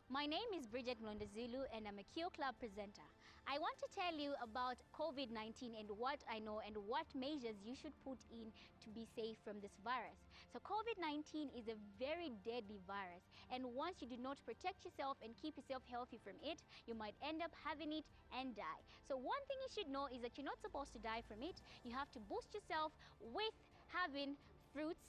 My name is Bridget Mlondezulu and I'm a Q Club presenter. I want to tell you about COVID-19 and what I know and what measures you should put in to be safe from this virus. So COVID-19 is a very deadly virus, and once you do not protect yourself and keep yourself healthy from it, you might end up having it and die. So one thing you should know is that you're not supposed to die from it. You have to boost yourself with having fruits,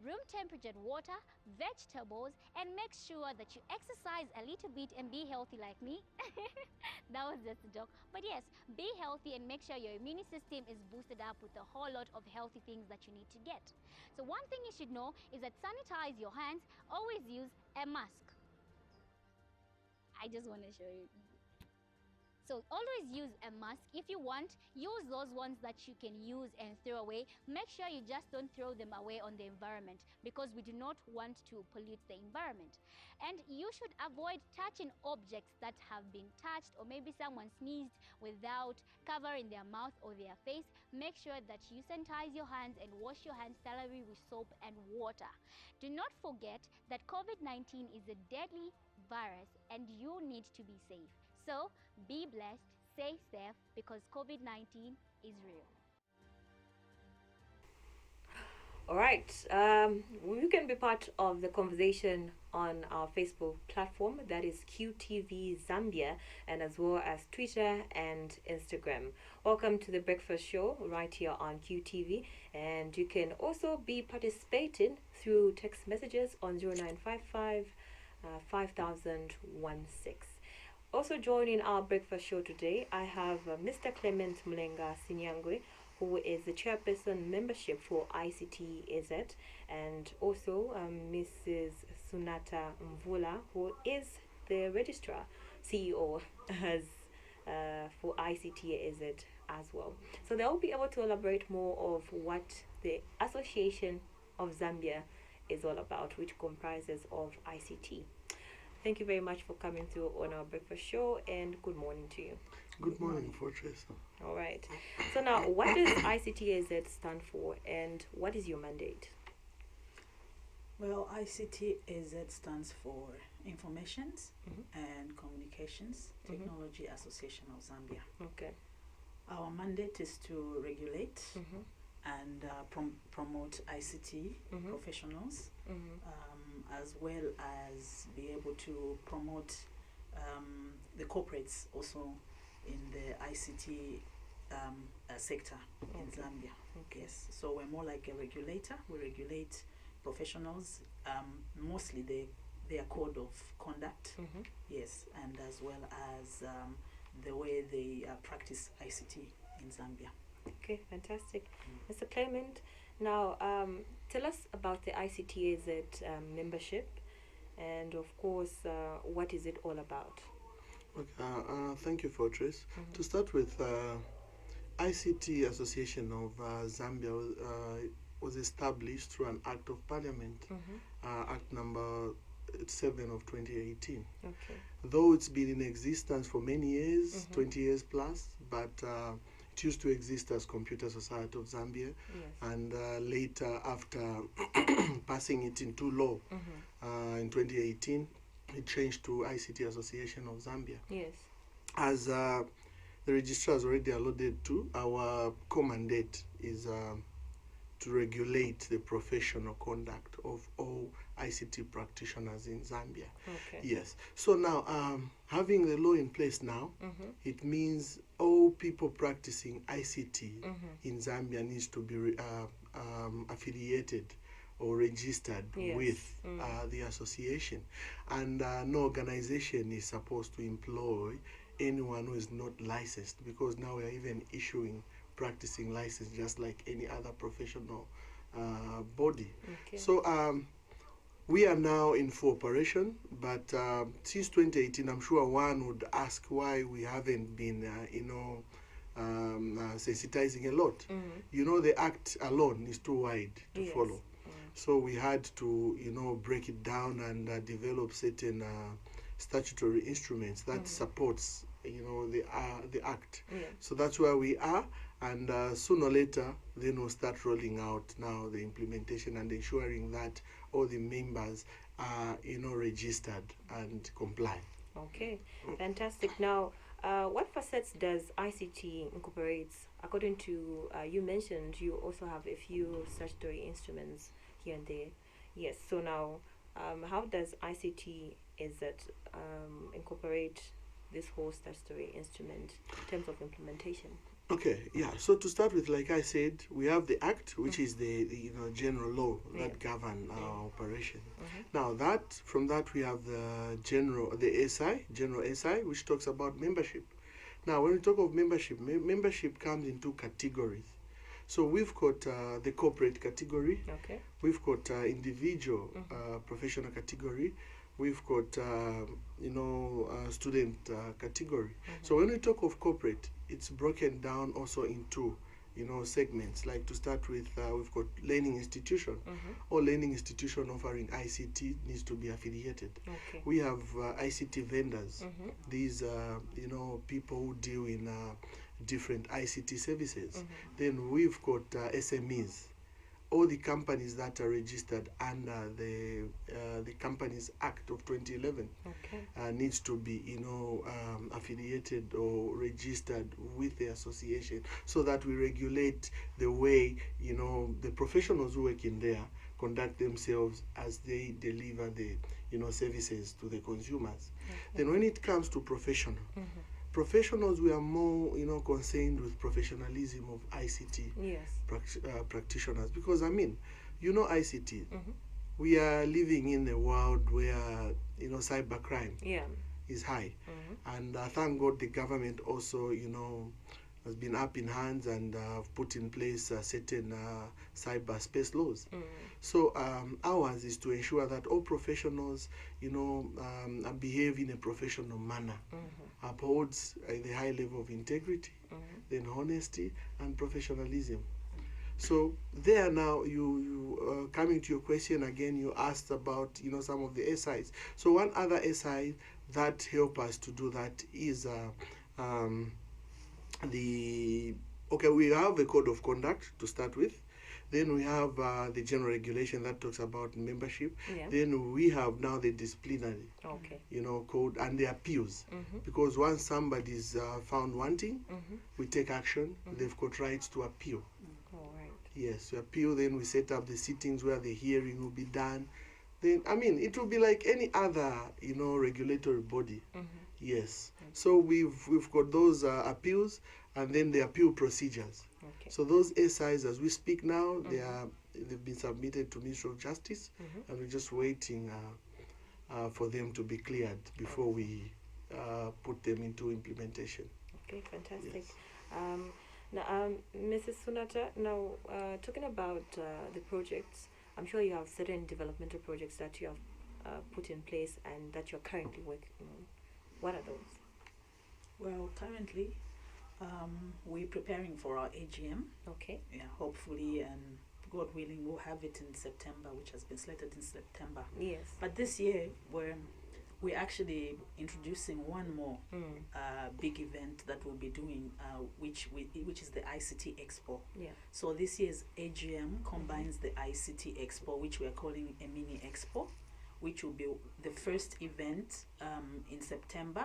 room temperature water, vegetables, and make sure that you exercise a little bit and be healthy like me. That was just a joke. But yes, be healthy and make sure your immune system is boosted up with a whole lot of healthy things that you need to get. So one thing you should know is that sanitize your hands, always use a mask. I just want to show you. So always use a mask. If you want, use those ones that you can use and throw away. Make sure you just don't throw them away on the environment, because we do not want to pollute the environment. And you should avoid touching objects that have been touched, or maybe someone sneezed without covering their mouth or their face. Make sure that you sanitize your hands and wash your hands thoroughly with soap and water. Do not forget that COVID-19 is a deadly virus and you need to be safe. So be blessed, stay safe, because COVID-19 is real. All right. You can be part of the conversation on our Facebook platform, that is QTV Zambia, and as well as Twitter and Instagram. Welcome to the Breakfast Show right here on QTV, and you can also be participating through text messages on 0955 5016. Also joining our breakfast show today, I have Mr. Clement Mulenga Sinyangwe, who is the Chairperson membership for ICTAZ, and also Mrs. Sunata Mvula, who is the Registrar CEO as for ICTAZ as well. So they'll be able to elaborate more of what the Association of Zambia is all about, which comprises of ICT. Thank you very much for coming through on our breakfast show, and good morning to you. Good morning, Fortress. All right. So now, what does ICTAZ stand for, and what is your mandate? Well, ICTAZ stands for Informations and Communications Technology Association of Zambia. Okay. Our mandate is to regulate and promote ICT professionals, as well as be able to promote the corporates also in the ICT sector in Zambia. Okay. Yes, so we're more like a regulator. We regulate professionals, mostly their code of conduct, yes, and as well as the way they practice ICT in Zambia. Okay, fantastic. Mr. Clement, now tell us about the ICTAZ membership, and of course, what is it all about? Okay, thank you, Fortress. To start with, ICT Association of Zambia was established through an Act of Parliament, Act number 7 of 2018. Okay. Though it's been in existence for many years, 20 years plus, but it used to exist as Computer Society of Zambia, and later, after passing it into law in 2018, it changed to ICT Association of Zambia. Yes. As the Registrar has already alluded to, our co-mandate is to regulate the professional conduct of all ICT practitioners in Zambia. Okay. Yes. So now, having the law in place now, it means all people practicing ICT in Zambia needs to be affiliated or registered with the association, and no organization is supposed to employ anyone who is not licensed, because now we are even issuing practicing license just like any other professional body. Okay. So we are now in full operation, but since 2018, I'm sure one would ask why we haven't been, sensitizing a lot. You know, the act alone is too wide to follow. So we had to, break it down and develop certain statutory instruments that supports, the act. So that's where we are, and sooner or later, then we'll start rolling out now the implementation and ensuring that all the members are, registered and comply. Okay, fantastic. Now, what facets does ICT incorporate? According to, you mentioned you also have a few statutory instruments here and there. Yes, so now, how does ICT incorporate this whole statutory instrument in terms of implementation? Okay, yeah. So to start with, like I said, we have the Act, which is the general law that govern our operation. Now from that we have the general SI, which talks about membership. Now, when we talk of membership, membership comes in two categories. So we've got the corporate category. Okay. We've got individual professional category. We've got student category. So when we talk of corporate, it's broken down also into segments. Like to start with, we've got learning institution. All learning institution offering ICT needs to be affiliated. Okay. We have ICT vendors. These people who deal in different ICT services. Then we've got SMEs. All the companies that are registered under the Companies Act of 2011 needs to be affiliated or registered with the association, so that we regulate the way the professionals who work in there conduct themselves as they deliver the services to the consumers. Then when it comes to professionals, we are more concerned with professionalism of ICT practitioners, because ICT, we are living in a world where cybercrime is high, and thank God the government also has been up in hands and put in place certain cyberspace laws. So ours is to ensure that all professionals behave in a professional manner, upholds the high level of integrity, then honesty and professionalism. So there now, you coming to your question again, you asked about some of the SIs. So one other SI that help us to do that is we have a code of conduct to start with. Then we have the general regulation that talks about membership. Then we have now the disciplinary code and the appeals. Because once somebody is found wanting, we take action. They've got rights to appeal. Yes, we appeal. Then we set up the sittings where the hearing will be done. Then it will be like any other regulatory body. Yes. So we've got those appeals, and then the appeal procedures. So those SIs, as we speak now, they've been submitted to Ministry of Justice, and we're just waiting for them to be cleared before we put them into implementation. Okay, fantastic. Yes. Now, Mrs. Sunata, now talking about the projects, I'm sure you have certain developmental projects that you have put in place and that you're currently working on. What are those? Well, currently, we're preparing for our AGM. Okay. Yeah, hopefully, and God willing, we'll have it in September, which has been slated in September. Yes. But this year, we're actually introducing one more big event that we'll be doing, which is the ICT Expo. Yeah. So this year's AGM combines the ICT Expo, which we are calling a mini expo, which will be the first event in September,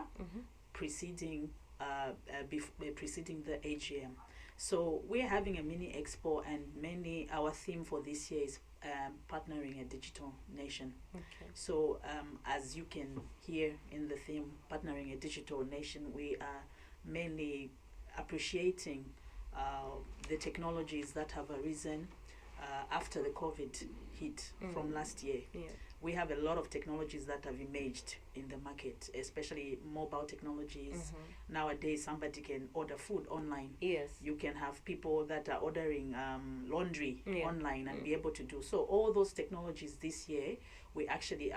preceding the AGM. So we're having a mini expo, and mainly our theme for this year is partnering a digital nation. Okay. So as you can hear in the theme, partnering a digital nation, we are mainly appreciating the technologies that have arisen after the COVID hit from last year. Yeah. We have a lot of technologies that have emerged in the market, especially mobile technologies. Nowadays, somebody can order food online. Yes. You can have people that are ordering laundry online and be able to do so. All those technologies this year, we actually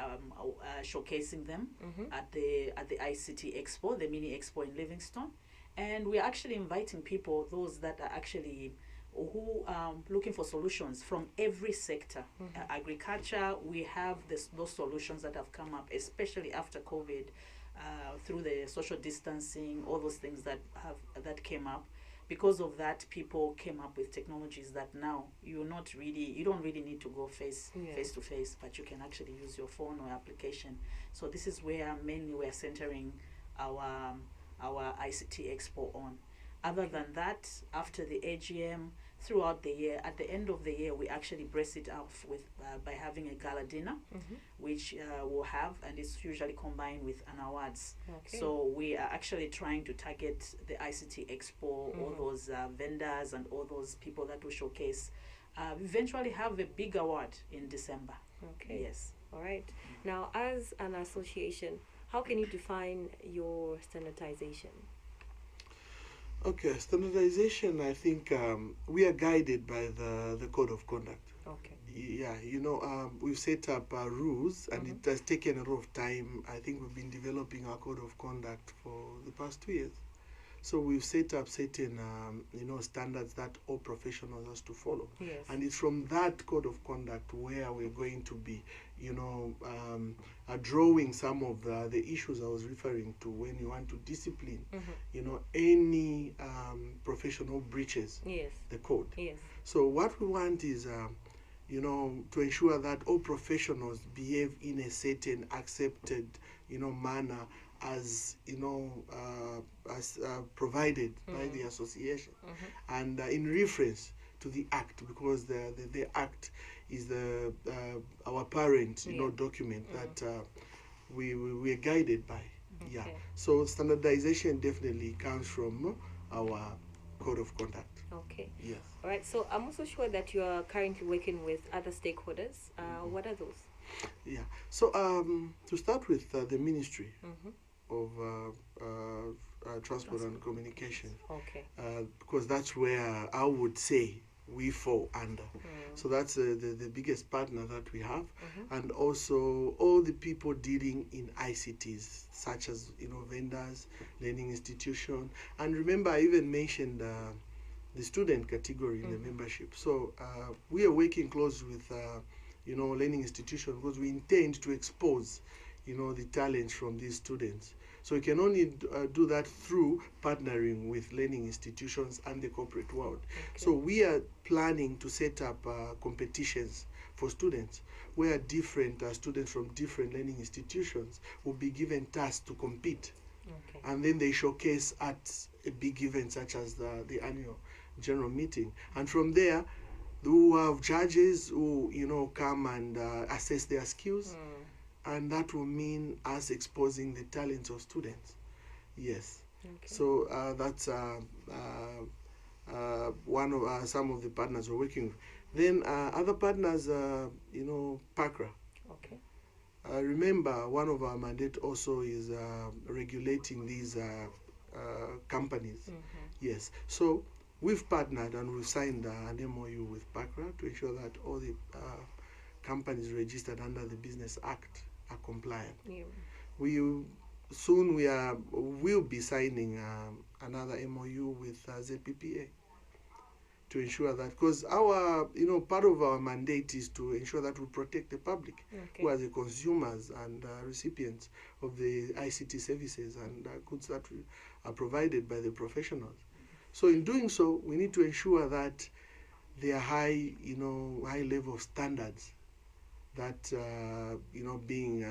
showcasing them at the ICT Expo, the mini expo in Livingstone, and we're actually inviting people, those that are actually who are looking for solutions from every sector. Agriculture, we have those solutions that have come up, especially after COVID, through the social distancing, all those things that came up. because of that, people came up with technologies that now you don't really need to go face to face, but you can actually use your phone or application. So this is where mainly we're centering our ICT Expo on. Other than that, after the AGM, throughout the year, at the end of the year, we actually brace it off with by having a gala dinner, which we'll have, and it's usually combined with an awards. So we are actually trying to target the ICT Expo, all those vendors and all those people that we showcase. Eventually have a big award in December. Yes. All right. Now, as an association, how can you define your standardization? Okay, standardization, I think we are guided by the code of conduct. Okay. Yeah, we've set up rules, and it has taken a lot of time. I think we've been developing our code of conduct for the past 2 years. So we've set up certain, standards that all professionals has to follow. Yes. And it's from that code of conduct where we're going to be, drawing some of the issues I was referring to when you want to discipline, any professional breaches, the code. Yes. So what we want is, to ensure that all professionals behave in a certain accepted, manner as provided by the association, and in reference to the act, because the act is our parent document that we're guided by. Yeah. So standardization definitely comes from our code of conduct. Okay. Yes. All right. So I'm also sure that you are currently working with other stakeholders. What are those? Yeah. So to start with, the Ministry of Transport and Communication. Okay. Because that's where I would say we fall under. So that's the biggest partner that we have, and also all the people dealing in ICTs, such as vendors, learning institution, and remember I even mentioned the student category in the membership. So we are working close with learning institution, because we intend to expose the talents from these students. So we can only do that through partnering with learning institutions and the corporate world. So we are planning to set up competitions for students, where different students from different learning institutions will be given tasks to compete. And then they showcase at a big event such as the annual general meeting. And from there, we have judges who come and assess their skills. And that will mean us exposing the talents of students. Yes. So that's one of some of the partners we're working with. Then other partners, PACRA. Okay. Remember, one of our mandate also is regulating these companies. Yes. So we've partnered and we've signed an MOU with PACRA to ensure that all the companies registered under the Business Act are compliant. We'll be signing another MOU with ZPPA to ensure that, because our part of our mandate is to ensure that we protect the public, who are the consumers and recipients of the ICT services and goods that are provided by the professionals. So in doing so, we need to ensure that there are high level standards that being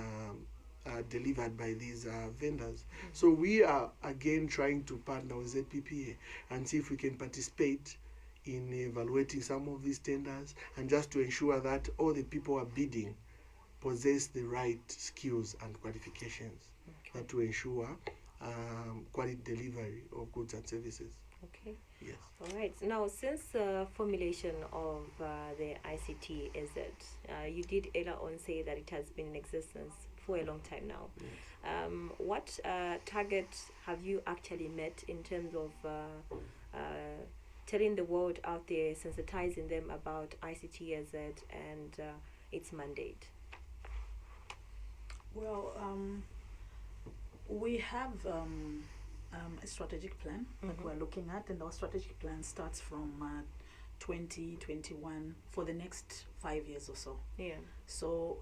delivered by these vendors. So we are again trying to partner with ZPPA and see if we can participate in evaluating some of these tenders, and just to ensure that all the people are bidding possess the right skills and qualifications that to ensure quality delivery of goods and services. Okay. Yes. All right. Now, since formulation of the ICTAZ, you did earlier on say that it has been in existence for a long time now. Yes. What targets have you actually met in terms of telling the world out there, sensitizing them about ICTAZ and its mandate? Well, we have a strategic plan that we're looking at, and our strategic plan starts from 2021 for the next 5 years or so. Yeah. So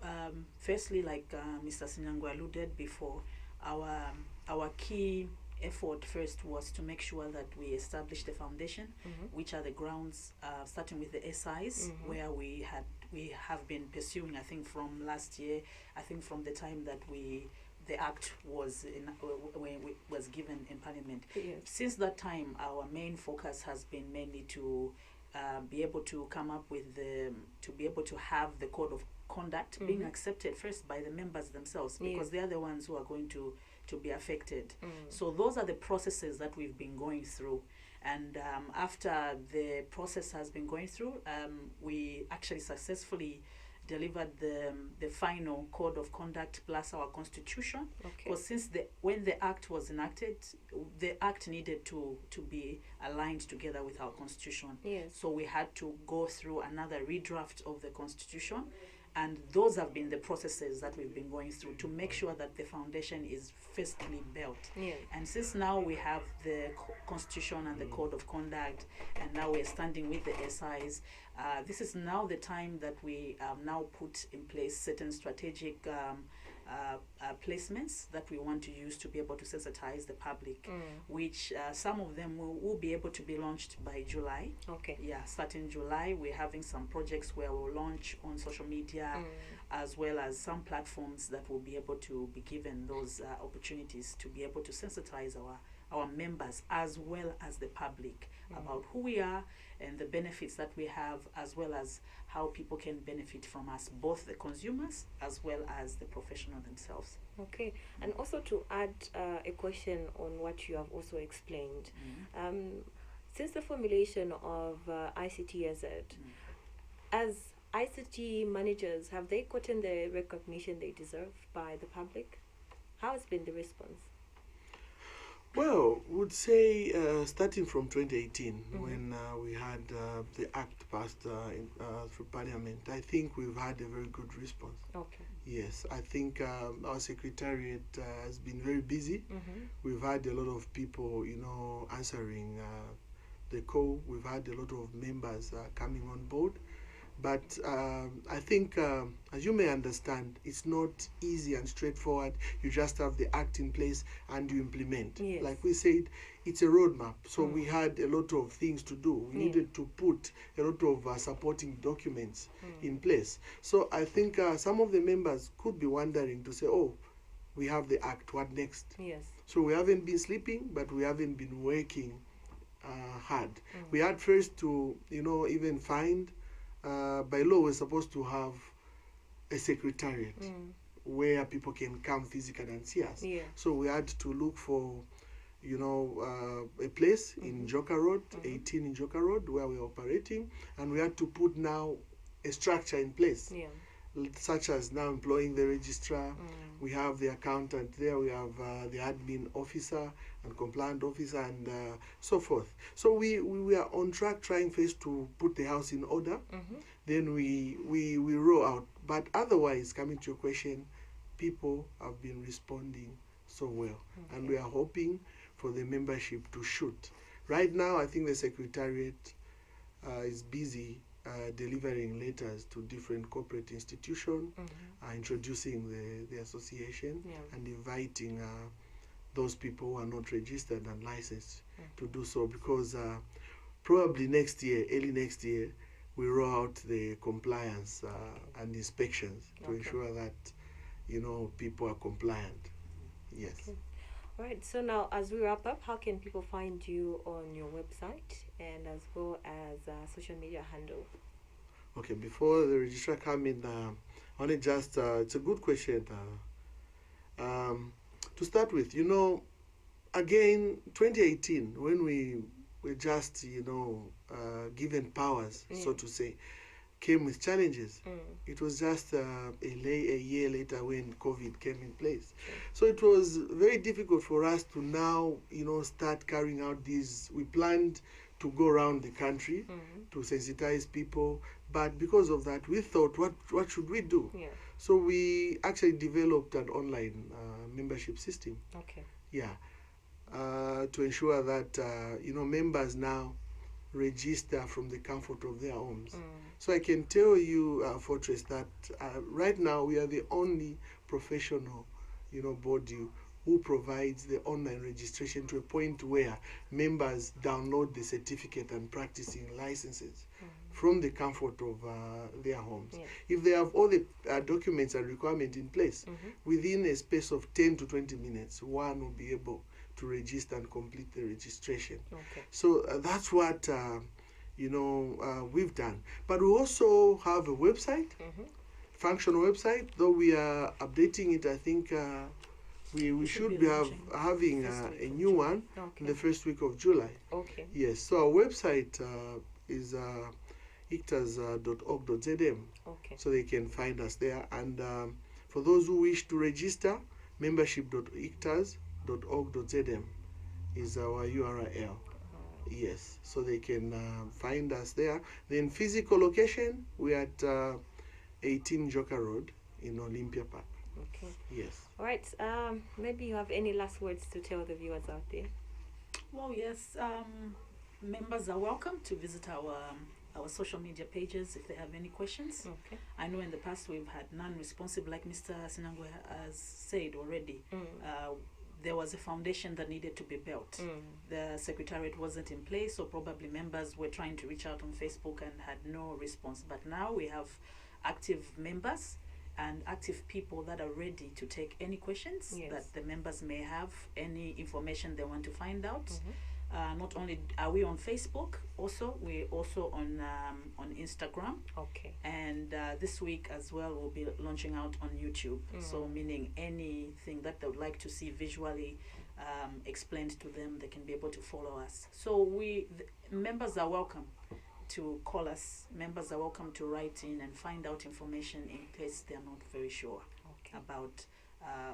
firstly, like Mr. Sinyango alluded before, our key effort first was to make sure that we establish the foundation, which are the grounds, starting with the SIs, where we have been pursuing, I think from last year, I think from the time that the act was was given in Parliament. Yes. Since that time, our main focus has been mainly to be able to come up with to be able to have the code of conduct being accepted first by the members themselves, because they are the ones who are going to be affected. So those are the processes that we've been going through. And after the process has been going through, we actually successfully delivered the final code of conduct plus our constitution. Because since when the act was enacted, the act needed to be aligned together with our constitution. Yes. So we had to go through another redraft of the constitution. And those have been the processes that we've been going through to make sure that the foundation is firstly built. Yes. And since now we have the constitution and the code of conduct, and now we're standing with the SIs, this is now the time that we now put in place certain strategic placements that we want to use to be able to sensitize the public, which some of them will be able to be launched by July. Okay. Yeah, starting July, we're having some projects where we'll launch on social media, as well as some platforms that will be able to be given those opportunities to be able to sensitize our members as well as the public about who we are and the benefits that we have, as well as how people can benefit from us, both the consumers as well as the professional themselves. Okay. And also to add a question on what you have also explained, since the formulation of ICTAZ, as ICT managers, have they gotten the recognition they deserve by the public? How has been the response? Well, would say starting from 2018, when we had the act passed through Parliament, I think we've had a very good response. Okay. Yes, I think our secretariat has been very busy. We've had a lot of people, answering the call. We've had a lot of members coming on board. But I think, as you may understand, it's not easy and straightforward. You just have the act in place and you implement. Yes. Like we said, it's a roadmap. So we had a lot of things to do. We needed to put a lot of supporting documents in place. So I think some of the members could be wondering to say, oh, we have the act, what next? Yes. So we haven't been sleeping, but we haven't been working hard. We had first to, even find, by law, we're supposed to have a secretariat where people can come physically and see us. Yeah. So we had to look for, a place in Joka Road, 18 in Joka Road, where we're operating, and we had to put now a structure in place. Yeah. Such as now employing the registrar, we have the accountant there, we have the admin officer and compliant officer and so forth. So we are on track trying first to put the house in order, then we roll out. But otherwise, coming to your question, people have been responding so well, and we are hoping for the membership to shoot. Right now, I think the secretariat is busy delivering letters to different corporate institutions, introducing the association, and inviting those people who are not registered and licensed to do so, because probably next year, early next year, we roll out the compliance and inspections to ensure that people are compliant. Yes. Okay. All right, so now as we wrap up, how can people find you on your website and as well as social media handle? Okay, before the registrar come in, I want to just, it's a good question. To start with, again, 2018, when we were just, given powers, so to say, came with challenges. It was just a year later when COVID came in place. So it was very difficult for us to now, start carrying out these. We planned to go around the country to sensitize people, but because of that, we thought, what should we do? Yeah. So we actually developed an online membership system. Okay. Yeah, to ensure that members now register from the comfort of their homes. So I can tell you, Fortress, that right now we are the only professional, body who provides the online registration to a point where members download the certificate and practicing licenses from the comfort of their homes. Yeah. If they have all the documents and requirements in place, within a space of 10 to 20 minutes, one will be able to register and complete the registration. Okay. So that's what we've done. But we also have a website, functional website, though we are updating it. I think we should be having a new one in the first week of July. Okay. Yes, so our website is ICTAZ.org.zm. Okay. So they can find us there. And for those who wish to register, membership.ictaz.org.zm is our URL. Yes, so they can find us there. Then physical location, we're at 18 Joka Road in Olympia Park. Okay. Yes. All right. Maybe you have any last words to tell the viewers out there? Well, yes. Members are welcome to visit our social media pages if they have any questions. Okay. I know in the past we've had non-responsive, like Mr. Sinangwe has said already. There was a foundation that needed to be built. The secretariat wasn't in place, so probably members were trying to reach out on Facebook and had no response. But now we have active members and active people that are ready to take any questions that the members may have, any information they want to find out. Not only are we on Facebook, also we're also on Instagram. Okay. And this week as well, we'll be launching out on YouTube. So meaning anything that they would like to see visually explained to them, they can be able to follow us. So members are welcome to call us. Members are welcome to write in and find out information in case they're not very sure about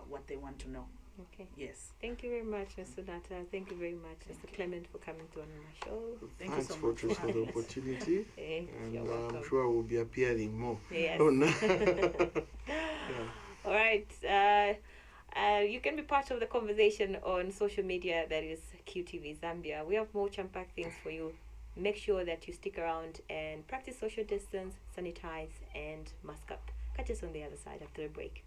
what they want to know. Okay. Yes. Thank you very much, Mr. Nata. Thank you very much, Mr. Clement, for coming to on my show. Thanks so much for the opportunity. And You're welcome. I'm sure we'll be appearing more. Yes. Oh, no. All right. You can be part of the conversation on social media, that is QTV Zambia. We have more jam-packed things for you. Make sure that you stick around and practice social distance, sanitize, and mask up. Catch us on the other side after a break.